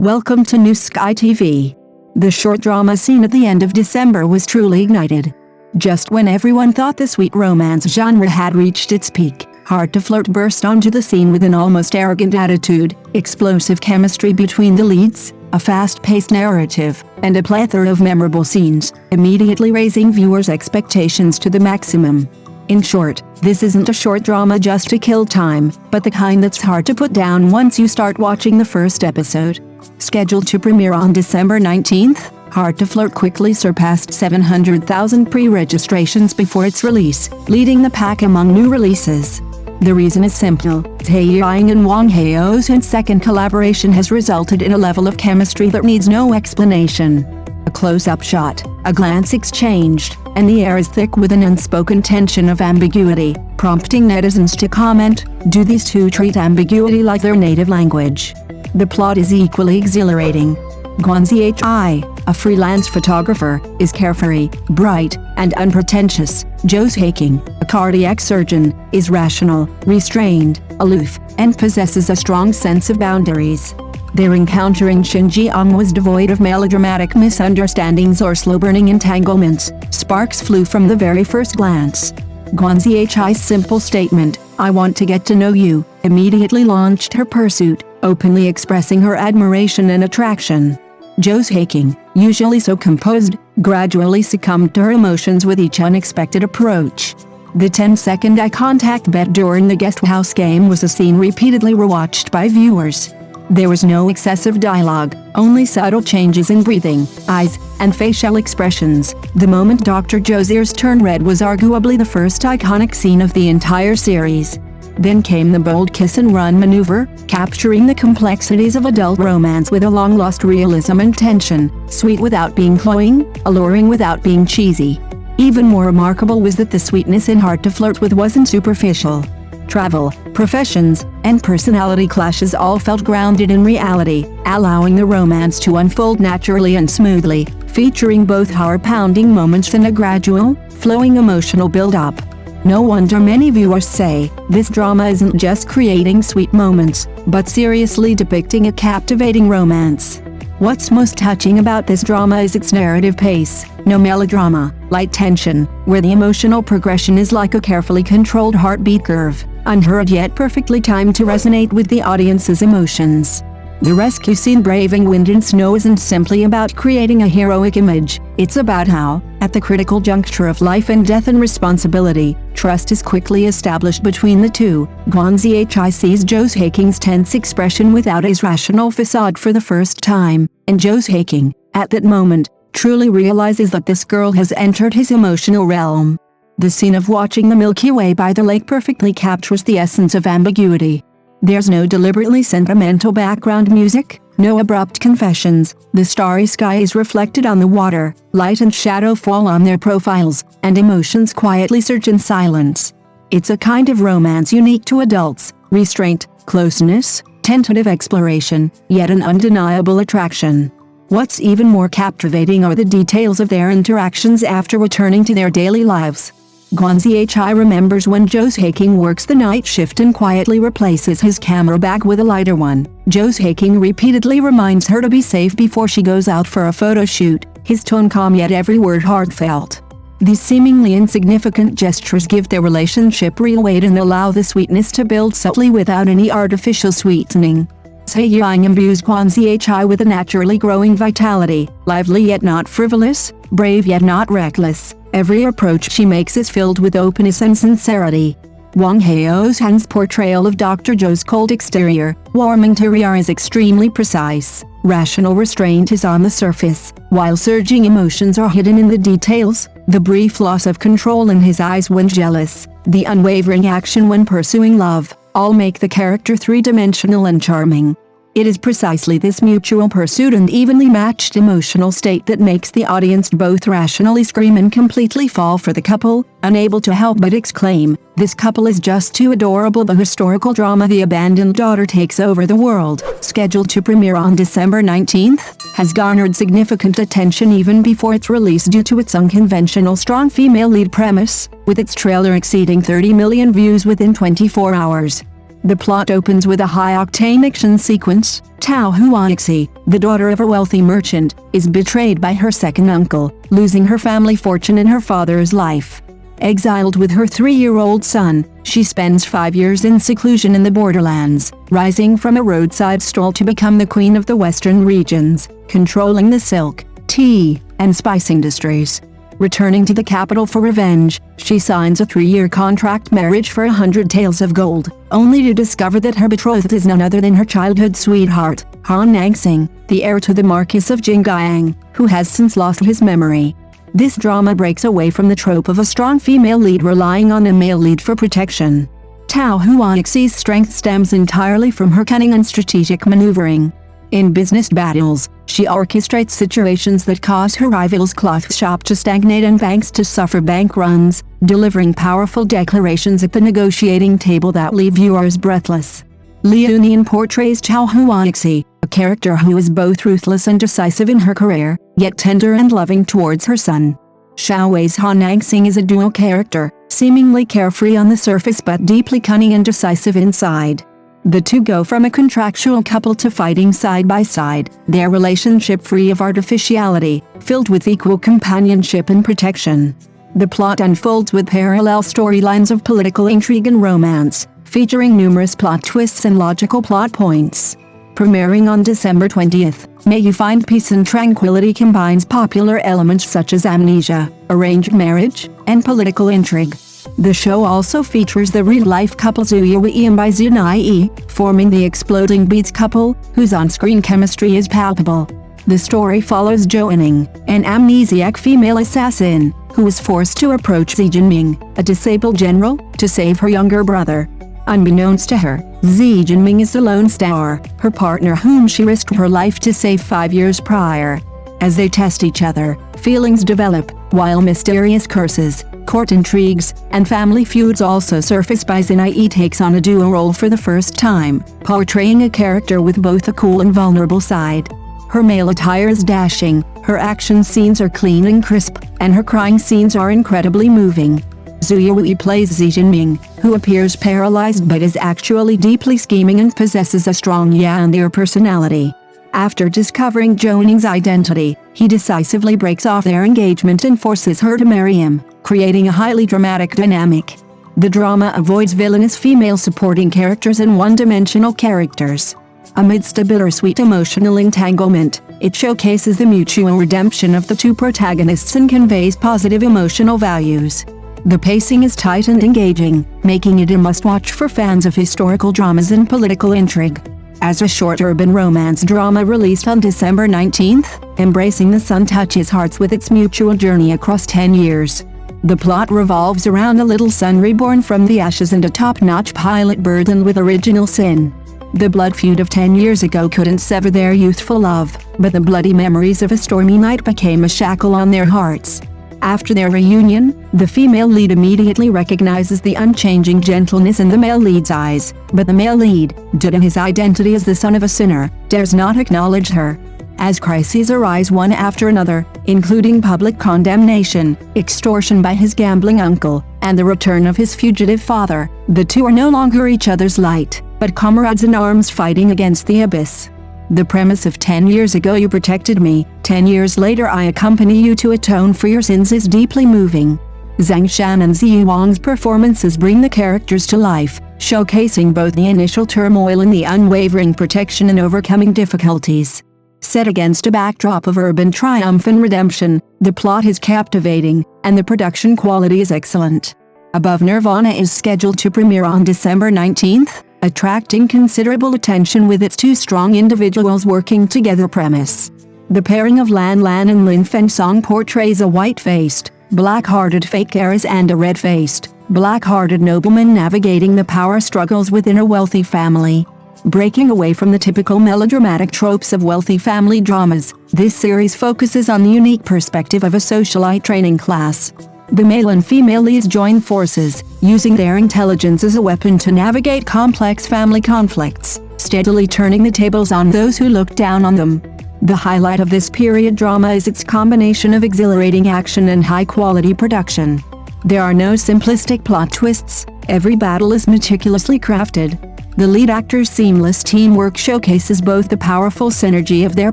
Welcome to New Sky TV. The short drama scene at the end of December was truly ignited. Just when everyone thought the sweet romance genre had reached its peak, Hard to Flirt burst onto the scene with an almost arrogant attitude, explosive chemistry between the leads, a fast-paced narrative, and a plethora of memorable scenes, immediately raising viewers' expectations to the maximum. In short, this isn't a short drama just to kill time, but the kind that's hard to put down once you start watching the first episode. Scheduled to premiere on December 19th, Hard to Flirt quickly surpassed 700,000 pre-registrations before its release, leading the pack among new releases. The reason is simple: Yiying and Wang Haozhen's second collaboration has resulted in a level of chemistry that needs no explanation. A close-up shot, a glance exchanged, and the air is thick with an unspoken tension of ambiguity, prompting netizens to comment, "Do these two treat ambiguity like their native language?" The plot is equally exhilarating. Zhai, a freelance photographer, is carefree, bright, and unpretentious. Haozhen, a cardiac surgeon, is rational, restrained, aloof, and possesses a strong sense of boundaries. Their encounter in Xinjiang was devoid of melodramatic misunderstandings or slow-burning entanglements. Sparks flew from the very first glance. Zhai's simple statement, "I want to get to know you," immediately launched her pursuit, openly expressing her admiration and attraction. Haozhen, usually so composed, gradually succumbed to her emotions with each unexpected approach. The 10-second eye contact bet during the guest house game was a scene repeatedly rewatched by viewers. There was no excessive dialogue, only subtle changes in breathing, eyes, and facial expressions. The moment Dr. Zhai's ears turned red was arguably the first iconic scene of the entire series. Then came the bold kiss-and-run maneuver, capturing the complexities of adult romance with a long-lost realism and tension, sweet without being cloying, alluring without being cheesy. Even more remarkable was that the sweetness in Hard to Flirt with wasn't superficial. Travel, professions, and personality clashes all felt grounded in reality, allowing the romance to unfold naturally and smoothly, featuring both heart-pounding moments and a gradual, flowing emotional build-up. No wonder many viewers say, this drama isn't just creating sweet moments, but seriously depicting a captivating romance. What's most touching about this drama is its narrative pace. No melodrama, light tension, where the emotional progression is like a carefully controlled heartbeat curve, unhurried yet perfectly timed to resonate with the audience's emotions. The rescue scene braving wind and snow isn't simply about creating a heroic image, it's about how, at the critical juncture of life and death and responsibility, trust is quickly established between the two. Zhai sees Haozhen's tense expression without his rational facade for the first time, and Haozhen, at that moment, truly realizes that this girl has entered his emotional realm. The scene of watching the Milky Way by the lake perfectly captures the essence of ambiguity. There's no deliberately sentimental background music, no abrupt confessions. The starry sky is reflected on the water, light and shadow fall on their profiles, and emotions quietly surge in silence. It's a kind of romance unique to adults: restraint, closeness, tentative exploration, yet an undeniable attraction. What's even more captivating are the details of their interactions after returning to their daily lives. Zhai remembers when Haozhen works the night shift and quietly replaces his camera bag with a lighter one. Haozhen repeatedly reminds her to be safe before she goes out for a photo shoot, his tone calm yet every word heartfelt. These seemingly insignificant gestures give their relationship real weight and allow the sweetness to build subtly without any artificial sweetening. Yiying imbues Zhai with a naturally growing vitality, lively yet not frivolous, brave yet not reckless. Every approach she makes is filled with openness and sincerity. Wang Haozhen's portrayal of Dr. Zhai's cold exterior, warm interior is extremely precise. Rational restraint is on the surface, while surging emotions are hidden in the details. The brief loss of control in his eyes when jealous, the unwavering action when pursuing love, all make the character three-dimensional and charming. It is precisely this mutual pursuit and evenly matched emotional state that makes the audience both rationally scream and completely fall for the couple, unable to help but exclaim, "This couple is just too adorable." The historical drama The Abandoned Daughter Takes Over the World, scheduled to premiere on December 19th, has garnered significant attention even before its release due to its unconventional strong female lead premise, with its trailer exceeding 30 million views within 24 hours. The plot opens with a high-octane action sequence. Tao Huanxi, the daughter of a wealthy merchant, is betrayed by her second uncle, losing her family fortune in her father's life. Exiled with her 3-year-old son, she spends 5 years in seclusion in the borderlands, rising from a roadside stall to become the queen of the western regions, controlling the silk, tea, and spice industries. Returning to the capital for revenge, she signs a 3-year contract marriage for 100 taels of gold, only to discover that her betrothed is none other than her childhood sweetheart, Han Nangsing, the heir to the Marquis of Jingyang, who has since lost his memory. This drama breaks away from the trope of a strong female lead relying on a male lead for protection. Tao Huanxi's strength stems entirely from her cunning and strategic maneuvering. In business battles, she orchestrates situations that cause her rival's cloth shop to stagnate and banks to suffer bank runs, delivering powerful declarations at the negotiating table that leave viewers breathless. Liu portrays Tao Huanxi, a character who is both ruthless and decisive in her career, yet tender and loving towards her son. Xiaowei's Han Nangsing is a dual character, seemingly carefree on the surface but deeply cunning and decisive inside. The two go from a contractual couple to fighting side by side, their relationship free of artificiality, filled with equal companionship and protection. The plot unfolds with parallel storylines of political intrigue and romance, featuring numerous plot twists and logical plot points. Premiering on December 20th, May You Find Peace and Tranquility combines popular elements such as amnesia, arranged marriage, and political intrigue. The show also features the real-life couple Zhu Yiying by Zhai, forming the Exploding Beats couple, whose on-screen chemistry is palpable. The story follows Zhou Yiying, an amnesiac female assassin, who is forced to approach Xi Jinping, a disabled general, to save her younger brother. Unbeknownst to her, Xi Jinping is the lone star, her partner whom she risked her life to save 5 years prior. As they test each other, feelings develop, while mysterious curses, court intrigues, and family feuds also surface. By Zhai takes on a duo role for the first time, portraying a character with both a cool and vulnerable side. Her male attire is dashing, her action scenes are clean and crisp, and her crying scenes are incredibly moving. Zhu Yiying plays Xi Jinping, who appears paralyzed but is actually deeply scheming and possesses a strong yandere personality. After discovering Zhou Yiying's identity, he decisively breaks off their engagement and forces her to marry him, creating a highly dramatic dynamic. The drama avoids villainous female supporting characters and one-dimensional characters. Amidst a bittersweet emotional entanglement, it showcases the mutual redemption of the two protagonists and conveys positive emotional values. The pacing is tight and engaging, making it a must-watch for fans of historical dramas and political intrigue. As a short urban romance drama released on December 19th, Embracing the Sun touches hearts with its mutual journey across 10 years. The plot revolves around a little son reborn from the ashes and a top-notch pilot burdened with original sin. The blood feud of 10 years ago couldn't sever their youthful love, but the bloody memories of a stormy night became a shackle on their hearts. After their reunion, the female lead immediately recognizes the unchanging gentleness in the male lead's eyes, but the male lead, due to his identity as the son of a sinner, dares not acknowledge her. As crises arise one after another, including public condemnation, extortion by his gambling uncle, and the return of his fugitive father, the two are no longer each other's light, but comrades in arms fighting against the abyss. The premise of 10 years ago you protected me, 10 years later I accompany you to atone for your sins is deeply moving. Zhang Shan and Zi Wang's performances bring the characters to life, showcasing both the initial turmoil and the unwavering protection in overcoming difficulties. Set against a backdrop of urban triumph and redemption, the plot is captivating, and the production quality is excellent. Above Nirvana is scheduled to premiere on December 19th, attracting considerable attention with its two strong individuals working together premise. The pairing of Lan Lan and Lin Fensong portrays a white-faced, black-hearted fake heiress and a red-faced, black-hearted nobleman navigating the power struggles within a wealthy family. Breaking away from the typical melodramatic tropes of wealthy family dramas, this series focuses on the unique perspective of a socialite training class. The male and female leads join forces, using their intelligence as a weapon to navigate complex family conflicts, steadily turning the tables on those who look down on them. The highlight of this period drama is its combination of exhilarating action and high-quality production. There are no simplistic plot twists, every battle is meticulously crafted. The lead actors' seamless teamwork showcases both the powerful synergy of their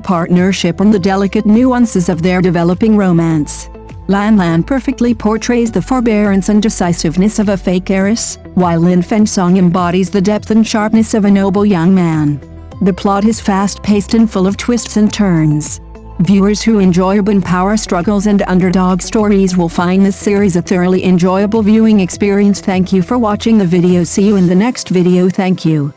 partnership and the delicate nuances of their developing romance. Lan Lan perfectly portrays the forbearance and decisiveness of a fake heiress, while Lin Fensong embodies the depth and sharpness of a noble young man. The plot is fast-paced and full of twists and turns. Viewers who enjoy urban power struggles and underdog stories will find this series a thoroughly enjoyable viewing experience. Thank you for watching the video. See you in the next video. Thank you.